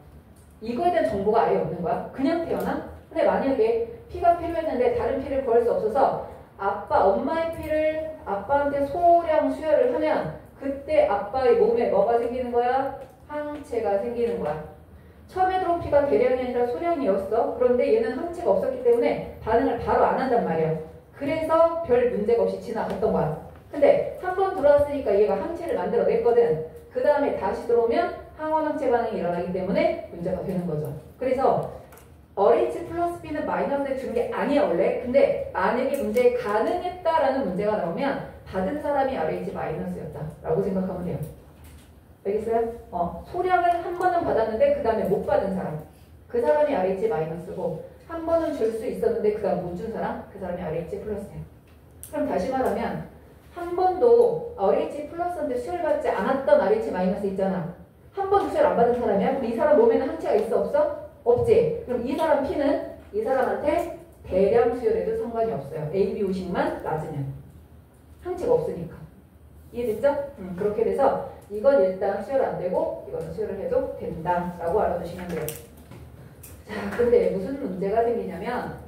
이거에 대한 정보가 아예 없는 거야. 그냥 태어나? 근데 만약에 피가 필요했는데 다른 피를 구할 수 없어서 엄마의 피를 아빠한테 소량 수혈을 하면 그때 아빠의 몸에 뭐가 생기는 거야? 항체가 생기는 거야. 처음에 들어온 피가 대량이 아니라 소량이었어. 그런데 얘는 항체가 없었기 때문에 반응을 바로 안 한단 말이야. 그래서 별 문제가 없이 지나갔던 거야. 근데 한 번 들어왔으니까 얘가 항체를 만들어냈거든. 그 다음에 다시 들어오면 항원 항체 반응이 일어나기 때문에 문제가 되는 거죠. 그래서 RH 플러스 B는 마이너스에 주는 게 아니야 원래. 근데 만약에 문제에 가능했다라는 문제가 나오면 받은 사람이 RH 마이너스였다 라고 생각하면 돼요. 알겠어요? 소량을 한 번은 받았는데 그 다음에 못 받은 사람, 그 사람이 RH 마이너스고 한 번은 줄 수 있었는데 그 다음 못 준 사람, 그 사람이 RH 플러스예요. 그럼 다시 말하면 한 번도 RH 플러스한테 수혈받지 않았던 RH 마이너스 있잖아. 한 번도 수혈 안 받은 사람이야? 그럼 이 사람 몸에는 항체가 있어 없어? 없지. 그럼 이 사람 피는 이 사람한테 대량 수혈해도 상관이 없어요. ABO식만 낮으면. 항체가 없으니까. 이해됐죠? 그렇게 돼서 이건 일단 수혈 안 되고 이거는 수혈을 해도 된다라고 알아두시면 돼요. 자, 근데 무슨 문제가 생기냐면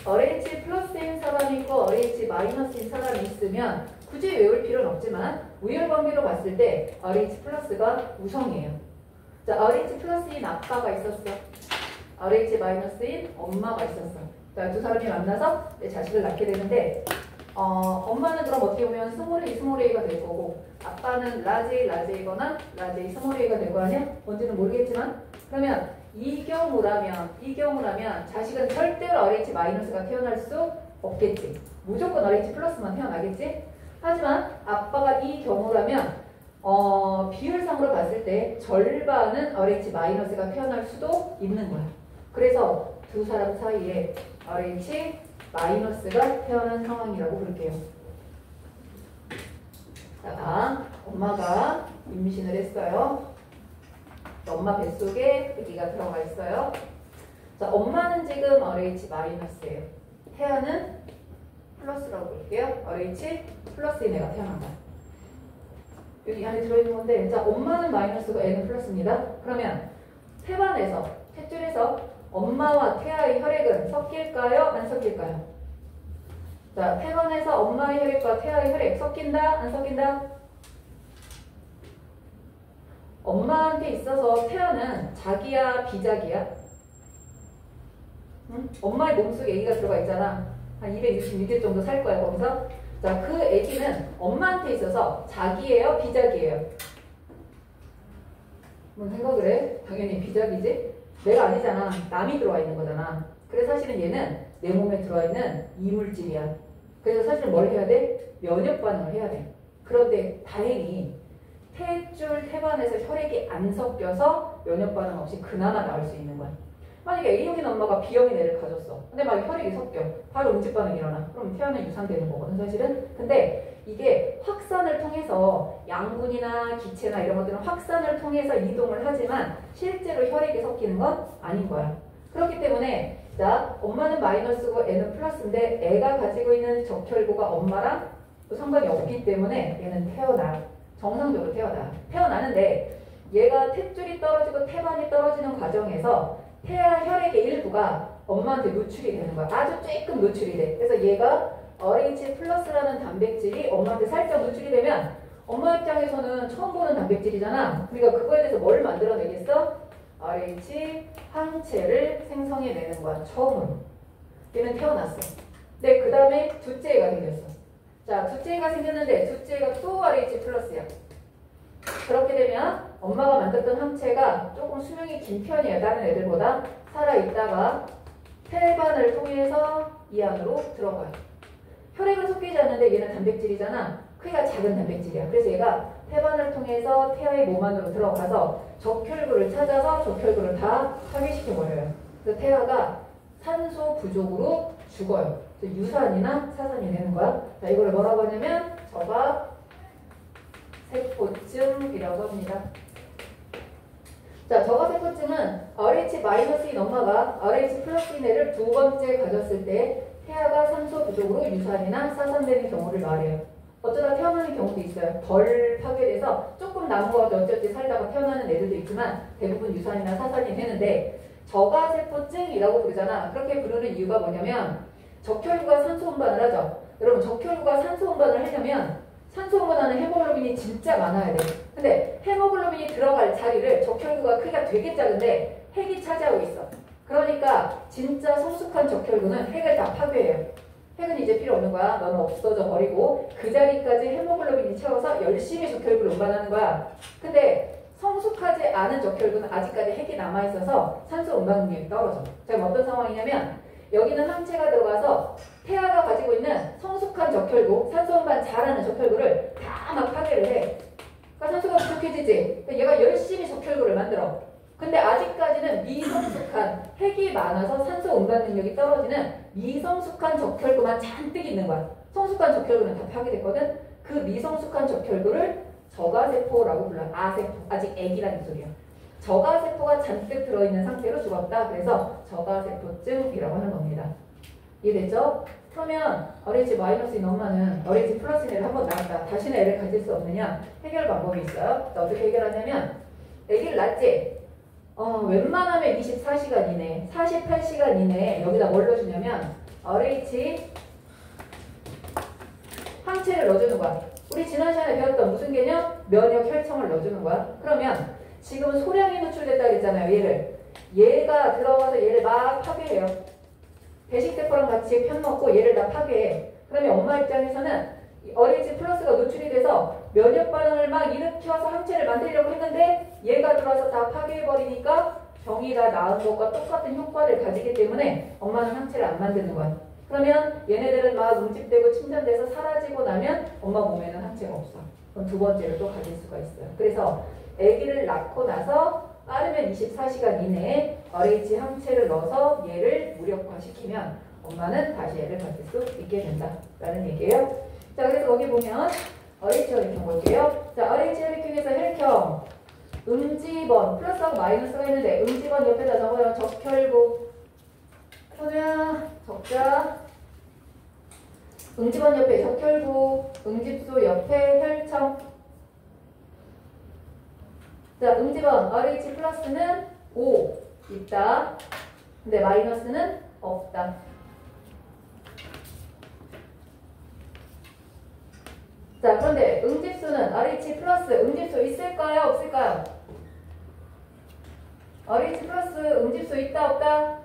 RH 플러스인 사람이 있고 RH 마이너스인 사람이 있으면 굳이 외울 필요는 없지만 우열관계로 봤을 때 RH 플러스가 우성이에요. 자, RH 플러스인 아빠가 있었어. RH 마이너스인 엄마가 있었어. 자, 두 사람이 만나서 내 자식을 낳게 되는데 엄마는 그럼 어떻게 보면 스몰 A, 스몰 A가 될 거고 아빠는 라지 A, 라지 A거나 라지 A, 스몰 A가 될 거 아니야? 뭔지는 모르겠지만 그러면 이 경우라면 자식은 절대로 RH 마이너스가 태어날 수 없겠지. 무조건 RH 플러스만 태어나겠지. 하지만 아빠가 이 경우라면 비율상으로 봤을 때 절반은 RH 마이너스가 태어날 수도 있는 거야. 그래서 두 사람 사이에 RH 마이너스가 태어난 상황이라고 부를게요. 자, 엄마가 임신을 했어요. 엄마 뱃속에 아기가 들어가 있어요. 자, 엄마는 지금 RH 마이너스예요. 태아는 플러스라고 볼게요. RH 플러스인 애가 태어난 거야. 여기 안에 들어있는 건데, 자, 엄마는 마이너스고 애는 플러스입니다. 그러면 태반에서, 탯줄에서 엄마와 태아의 혈액은 섞일까요? 안 섞일까요? 자, 태반에서 엄마의 혈액과 태아의 혈액 섞인다? 안 섞인다? 엄마한테 있어서 태아는 자기야, 비자기야? 응? 엄마의 몸속에 아기가 들어가 있잖아. 한 266일 정도 살 거야, 거기서. 자, 그 아기는 엄마한테 있어서 자기예요, 비자기예요? 뭔 생각을 해? 당연히 비자기지? 내가 아니잖아. 남이 들어와 있는 거잖아. 그래서 사실은 얘는 내 몸에 들어와 있는 이물질이야. 그래서 사실 뭘 해야 돼? 면역 반응을 해야 돼. 그런데 다행히 탯줄 태반에서 혈액이 안 섞여서 면역 반응 없이 그나마 나올 수 있는 거야. 만약에 A형인 엄마가 B형인 애를 가졌어. 근데 막 혈액이 섞여. 바로 응집 반응이 일어나. 그럼 태아는 유산되는 거거든, 사실은. 근데 이게 확산을 통해서 양분이나 기체나 이런 것들은 확산을 통해서 이동을 하지만 실제로 혈액이 섞이는 건 아닌 거야. 그렇기 때문에 자, 엄마는 마이너스고 애는 플러스인데 애가 가지고 있는 적혈구가 엄마랑 상관이 없기 때문에 얘는 태어나요. 정상적으로 태어나요. 태어나는데 얘가 탯줄이 떨어지고 태반이 떨어지는 과정에서 태아 혈액의 일부가 엄마한테 노출이 되는 거야. 아주 조금 노출이 돼. 그래서 얘가 RH 플러스라는 단백질이 엄마한테 살짝 노출이 되면 엄마 입장에서는 처음 보는 단백질이잖아. 우리가 그거에 대해서 뭘 만들어내겠어? RH 항체를 생성해내는 거야. 처음으로. 얘는 태어났어. 근데 그 다음에 둘째 애가 생겼어. 자, 둘째 애가 생겼는데 둘째 애가 또 RH 플러스야. 그렇게 되면 엄마가 만들었던 항체가 조금 수명이 긴 편이에요. 다른 애들보다. 살아있다가 혈관을 통해서 이 안으로 들어가요. 혈액은 섞이지 않는데 얘는 단백질이잖아. 크기가 작은 단백질이야. 그래서 얘가 혈관을 통해서 태아의 몸 안으로 들어가서 적혈구를 찾아서 적혈구를 다 파괴시켜버려요. 그래서 태아가 산소 부족으로 죽어요. 그래서 유산이나 사산이 되는 거야. 자, 이거를 뭐라고 하냐면 저가 세포증이라고 합니다. 자, 저가세포증은 RH-인 엄마가 RH 플러스인 애를 두 번째 가졌을 때 태아가 산소 부족으로 유산이나 사산되는 경우를 말해요. 어쩌다 태어나는 경우도 있어요. 덜 파괴돼서 조금 남은 거 어쩌지 살다가 태어나는 애들도 있지만 대부분 유산이나 사산이 되는데 저가세포증이라고 부르잖아. 그렇게 부르는 이유가 뭐냐면 적혈구가 산소 운반을 하죠. 여러분 적혈구가 산소 운반을 하려면 산소 운반하는 헤모글로빈이 진짜 많아야 돼. 근데 헤모글로빈이 들어갈 자리를 적혈구가 크기가 되게 작은데 핵이 차지하고 있어. 그러니까 진짜 성숙한 적혈구는 핵을 다 파괴해요. 핵은 이제 필요 없는 거야. 너는 없어져 버리고 그 자리까지 헤모글로빈이 채워서 열심히 적혈구를 운반하는 거야. 근데 성숙하지 않은 적혈구는 아직까지 핵이 남아있어서 산소 운반 능력이 떨어져. 자, 그럼 어떤 상황이냐면 여기는 항체가 들어가서 태아가 가지고 있는 성숙한 적혈구, 산소 운반 잘하는 적혈구를 다 막 파괴를 해. 그러니까 산소가 부족해지지. 그러니까 얘가 열심히 적혈구를 만들어. 근데 아직까지는 미성숙한, 핵이 많아서 산소 운반 능력이 떨어지는 미성숙한 적혈구만 잔뜩 있는 거야. 성숙한 적혈구는 다 파괴됐거든. 그 미성숙한 적혈구를 저가세포라고 불러요. 아세포. 아직 애기라는 소리야. 저가세포가 잔뜩 들어있는 상태로 죽었다. 그래서 저가세포증이라고 하는 겁니다. 이해됐죠? 그러면 RH-인 엄마는 RH 플러스인 애를 한번 낳았다. 다시는 애를 가질 수 없느냐? 해결 방법이 있어요. 어떻게 해결하냐면 애기를 낳지? 웬만하면 24시간 이내, 48시간 이내에 여기다 뭘 넣어주냐면 RH 항체를 넣어주는 거야. 우리 지난 시간에 배웠던 무슨 개념? 면역 혈청을 넣어주는 거야. 그러면 지금 소량이 노출됐다 그랬잖아요. 얘가 들어가서 얘를 막 파괴해요. 배식세포랑 같이 편먹고 얘를 다 파괴해. 그러면 엄마 입장에서는 RH 플러스가 노출이 돼서 면역 반응을 막 일으켜서 항체를 만들려고 했는데 얘가 들어와서 다 파괴해버리니까 병이 다 나은 것과 똑같은 효과를 가지기 때문에 엄마는 항체를 안 만드는 거야. 그러면 얘네들은 막 응집되고 침전돼서 사라지고 나면 엄마 몸에는 항체가 없어. 그럼 두 번째를 또 가질 수가 있어요. 그래서 아기를 낳고 나서 빠르면 24시간 이내에 RH 항체를 넣어서 얘를 무력화시키면 엄마는 다시 애를 가질 수 있게 된다라는 얘기예요. 자, 그래서 거기 보면 RH 혈액형 볼게요. 자, RH 혈액형에서 혈액형 음지번 플러스하고 마이너스가 있는데 음지번 옆에다 적어요. 적혈구. 소녀야 적자. 응집원 옆에 적혈구, 응집소 옆에 혈청. 자, 응집원 RH 플러스는 5 있다. 근데 마이너스는 없다. 자, 그런데 응집소는 RH 플러스 응집소 있을까요? 없을까요? RH 플러스 응집소 있다 없다?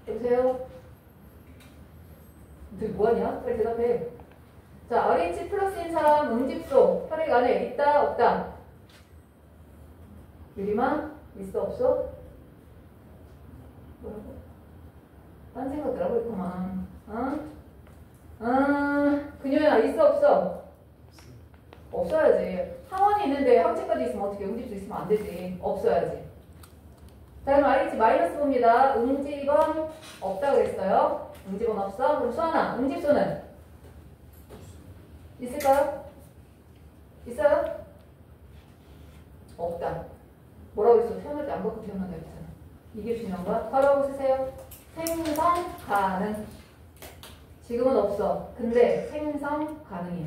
여보세요? 너 뭐하냐? 빨리 대답해. 자, RH 플러스인 사람 응집소 혈액 안에 있다 없다? 유리마? 있어 없어? 뭐라고? 딴 생각들 하고 있구만. 그녀야 있어 없어? 없어야지. 항원이 있는데 항체까지 있으면 어떻게 응집소 있으면 안 되지. 없어야지. 자, 그럼 RH 마이너스 봅니다. 응집원 없다 그랬어요. 응집원 없어? 그럼 수아나, 응집소는? 있을까요? 있어요? 없다. 뭐라고 했어? 태어날 때 안 받고 태어난다 했잖아. 이게 중요한 거야. 바로 하고 쓰세요. 생성 가능. 지금은 없어. 근데 생성 가능해.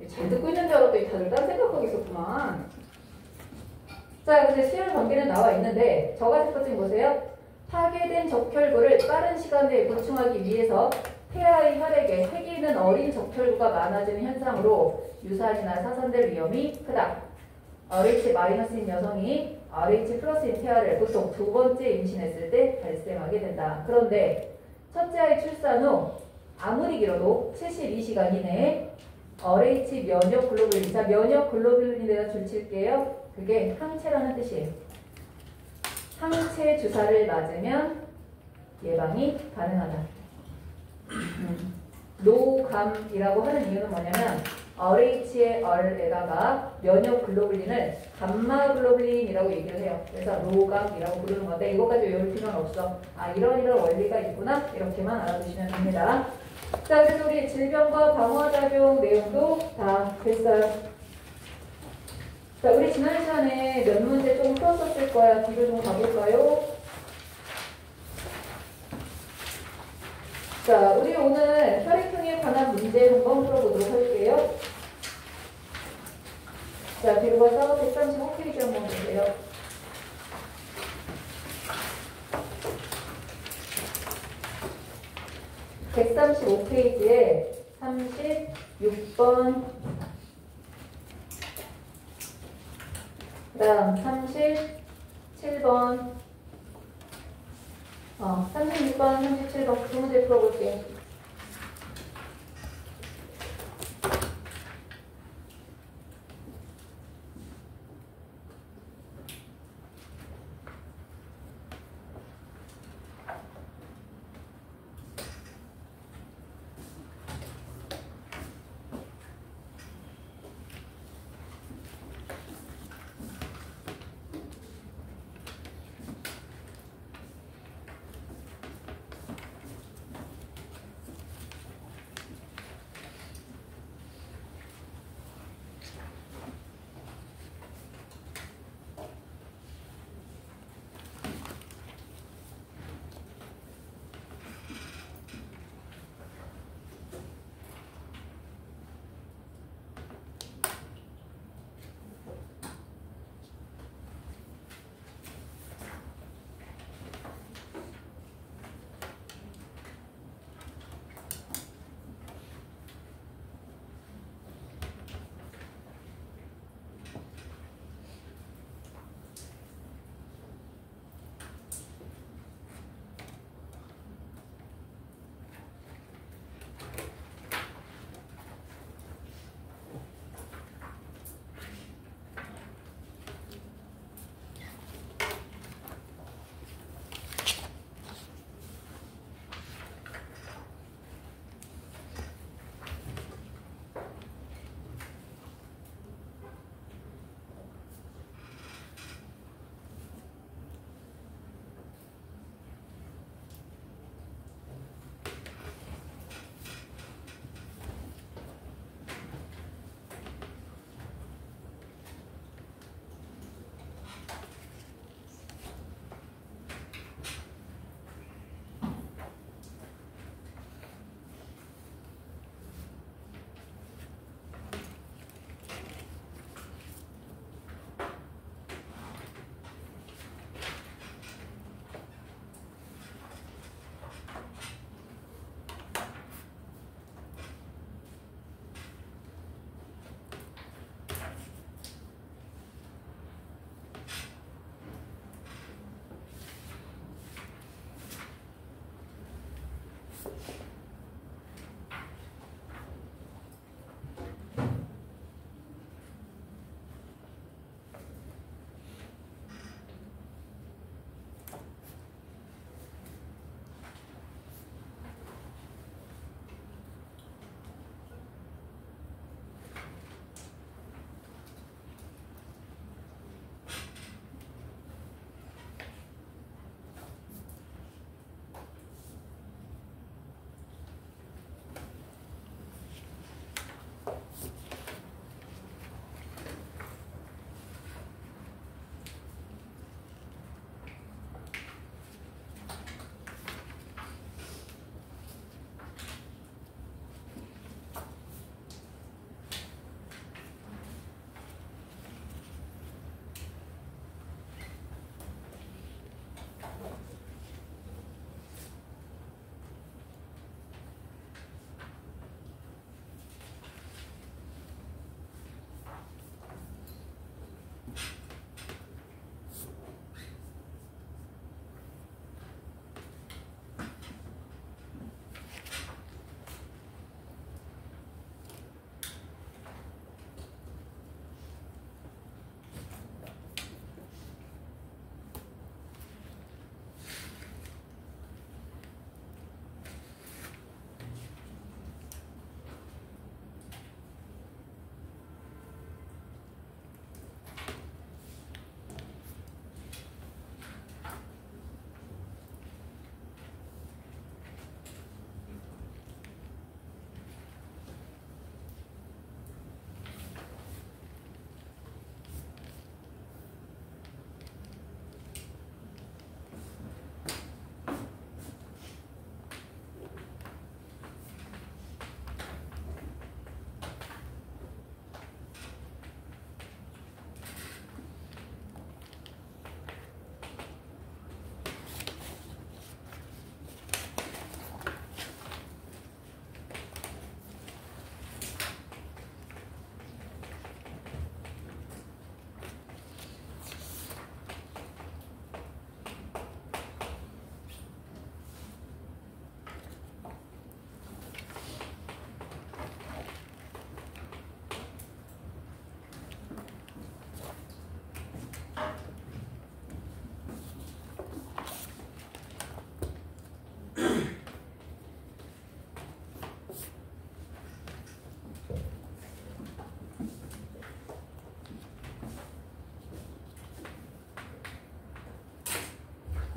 잘 듣고 있는 줄 알았더니 다들 딴 생각하고 있었구만. 자, 근데 수열 관계는 나와 있는데 저가 첫 번째 보세요. 파괴된 적혈구를 빠른 시간 내에 보충하기 위해서 태아의 혈액에 핵이 있는 어린 적혈구가 많아지는 현상으로 유산이나 사선될 위험이 크다. RH-인 여성이 RH+인 태아를 보통 두 번째 임신했을 때 발생하게 된다. 그런데 첫째 아이 출산 후 아무리 길어도 72시간 이내에 RH 면역 글로불린, 자 면역 글로불린에다 줄칠게요. 그게 항체라는 뜻이에요. 항체 주사를 맞으면 예방이 가능하다. 노감이라고 하는 이유는 뭐냐면 RH의 R에다가 면역 글로불린을 감마 글로불린이라고 얘기를 해요. 그래서 노감이라고 부르는 건데 이것까지 외울 필요는 없어. 아 이런 원리가 있구나 이렇게만 알아두시면 됩니다. 자 그래서 우리 질병과 방어작용 내용도 다 됐어요. 자 우리 지난 시간에 몇 문제 좀 풀었었을 거야. 뒤로 좀 가볼까요? 자 우리 오늘 혈액형에 관한 문제 한번 풀어보도록 할게요. 자, 뒤로 가서 135페이지 한번 보세요. (135페이지에) 36번 그 다음 37번 36번, 37번 두 문제 풀어볼게요.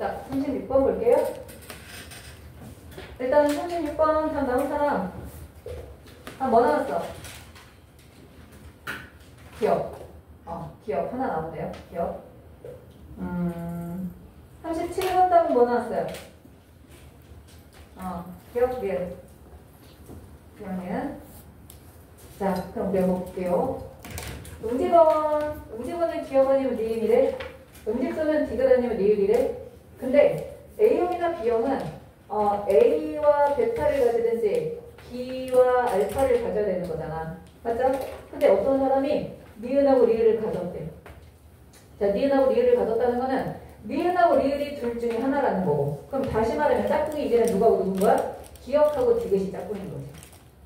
자, 36번 볼게요. 일단 36번 답 나온 사람. 뭐 나왔어? 기억. 기억 하나 나오네요. 기억. 37번 답은 뭐 나왔어요? 기억 비엘. 기억은. 자, 그럼 외워볼게요. 응집어는 기억 아니면 니은이래. 응집소는 디귿 아니면 니은이래. 근데 A형이나 B형은 A와 베타를 가지든지 B와 알파를 가져야 되는 거잖아. 맞죠? 근데 어떤 사람이 니은하고 리을을 가졌대. 자, 니은하고 리을을 가졌다는 거는 니은하고 리을이 둘 중에 하나라는 거고. 그럼 다시 말하면 짝꿍이 이제는 누군 거야? 기억하고 디귿이 짝꿍인 거지.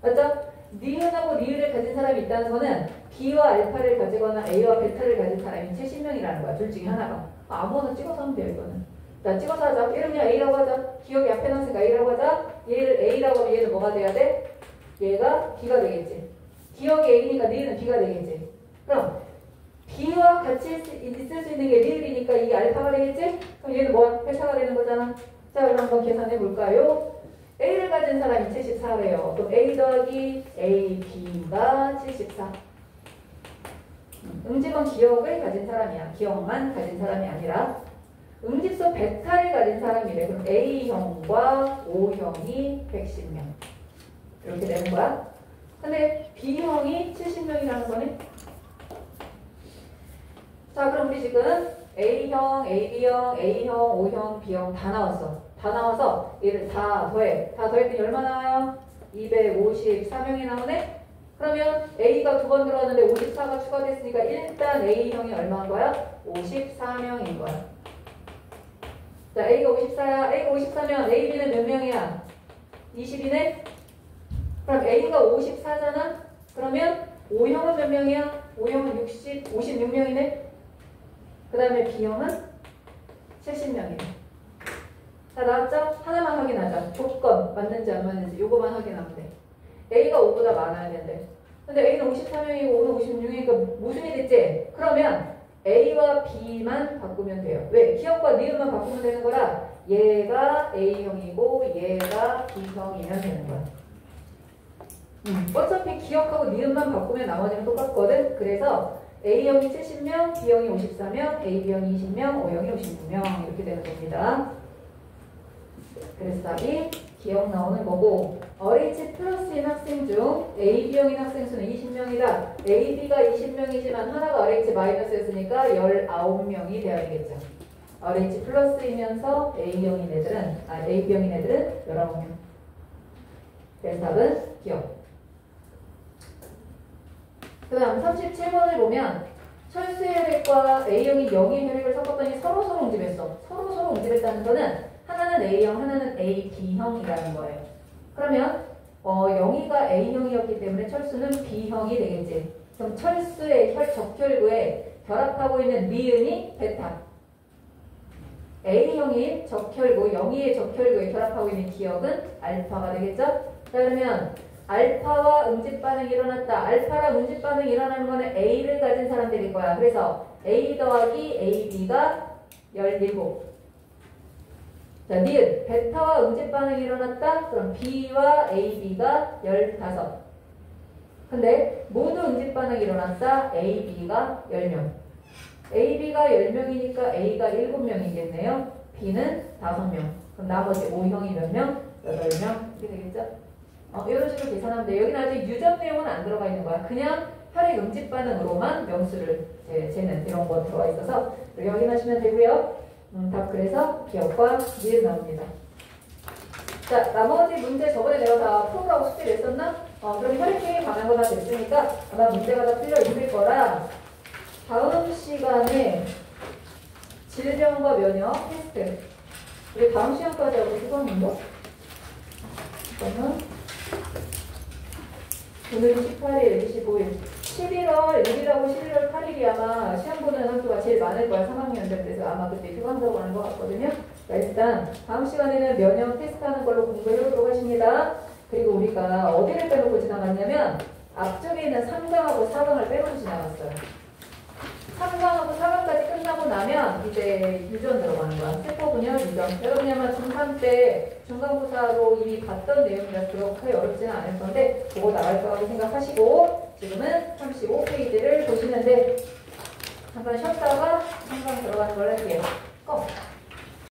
맞죠? 니은하고 리을을 가진 사람이 있다는 거는 B와 알파를 가지거나 A와 베타를 가진 사람이 70명이라는 거야. 둘 중에 하나가. 아무거나 찍어서 하면 돼요, 이거는. 자, 찍어서 하자. 얘를 그냥 A라고 하자. 기억이 앞에 나왔으니까 A라고 하자. 얘를 A라고 하면 얘는 뭐가 돼야 돼? 얘가 B가 되겠지. 기억이 A니까 니은은 B가 되겠지. 그럼 B와 같이 있을 수 있는 게 리을이니까 이게 알파가 되겠지? 그럼 얘는 뭐야? 베타가 되는 거잖아. 자, 그럼 한번 계산해 볼까요? A를 가진 사람이 74래요. 그럼 A 더하기 A, B가 74. 응집은 기억을 가진 사람이야. 기억만 가진 사람이 아니라 응집소 베타를 가진 사람이래. 그럼 A형과 O형이 110명. 이렇게 되는 거야. 근데 B형이 70명이라는 거네. 자, 그럼 우리 지금 A형, AB형, A형, O형, B형 다 나왔어. 다 나와서 얘를 다 더해. 다 더했더니 얼마 나와요? 254명이 나오네? 그러면 A가 두 번 들어왔는데 54가 추가됐으니까 일단 A형이 얼마인 거야? 54명인 거야. 자, A가 54야. A가 54면 AB는 몇 명이야? 20이네? 그럼 A가 54잖아? 그러면 O형은 몇 명이야? O형은 56명이네? 그 다음에 B형은 70명이네. 자, 나왔죠? 하나만 확인하자. 조건 맞는지 안 맞는지 요거만 확인하면 돼. A가 5보다 많아야 된대. 근데 A는 54명이고 O는 56명이니까 모순이 됐지? 그러면 A와 B만 바꾸면 돼요. 왜? 기억과 니은만 바꾸면 되는 거라 얘가 A형이고 얘가 B형이면 되는 거야. 어차피 기억하고 니은만 바꾸면 나머지는 똑같거든. 그래서 A형이 70명, B형이 54명, AB형이 20명, O형이 56명 이렇게 되는 겁니다. 그래서 답이 기억 나오는 거고 RH 플러스인 학생 중 AB형인 학생 수는 20명이다. AB가 20명이지만 하나가 RH 마이너스였으니까 19명이 돼야 되겠죠. RH 플러스이면서 AB형인 애들은 19명. 그래서 답은 기억. 그 다음 37번을 보면 철수의 혈액과 A형이 0의 혈액을 섞었더니 서로 옹집했어. 서로 옹집했다는 거는 하나는 A형, 하나는 AB형이라는 거예요. 그러면 영희가 A형이었기 때문에 철수는 B형이 되겠지. 그럼 철수의 적혈구에 결합하고 있는 니은이 베타. A형이 적혈구, 영희의 적혈구에 결합하고 있는 기억은 알파가 되겠죠? 자, 그러면 알파와 응집 반응이 일어났다. 알파랑 응집 반응이 일어나는 거는 A를 가진 사람들일 거야. 그래서 A 더하기 AB가 17. 자, 니은 베타와 응집 반응이 일어났다. 그럼 B와 AB가 15. 근데 모두 응집 반응이 일어났다. AB가 10명. AB가 10명이니까 A가 7명이겠네요. B는 5명. 그럼 나머지 O형이 몇 명? 8명. 이렇게 되겠죠? 이런 식으로 계산하면 돼. 여기는 아직 유전 내용은 안 들어가 있는 거야. 그냥 혈액 응집 반응으로만 명수를 재는 이런 거 들어가 있어서 여기 확인하시면 되고요. 답 그래서 기억과 니은 나옵니다. 자, 나머지 문제 저번에 내가 다 풀으라고 숙제 냈었나? 그럼 혈액형에 관한 거 다 됐으니까 아마 문제가 다 풀려 있을 거라 다음 시간에 질병과 면역 테스트 우리 다음 시간까지 하고 수강인가? 잠깐만. 오늘은 18일, 25일. 11월 1일하고 11월 8일이 아마 시험 보는 학교가 제일 많을 거야. 3학년들. 그래서 아마 그때 휴강사고 하는 것 같거든요. 자, 일단 다음 시간에는 면역 테스트하는 걸로 공부해보도록 하십니다. 그리고 우리가 어디를 빼놓고 지나갔냐면 앞쪽에 있는 3강하고 4강을 빼놓고 지나갔어요. 3강하고 4강까지 끝나고 나면 이제 유전 들어가는 거야. 세포 분열, 유형, 유형. 여러분이 아마 중3 때 중간고사로 이미 봤던 내용이라 그렇게 어렵지는 않을 건데 그거 나갈 거라고 생각하시고 지금은 35페이지를 보시는데 잠깐 쉬었다가 한번 들어가는 걸 할게요. 고!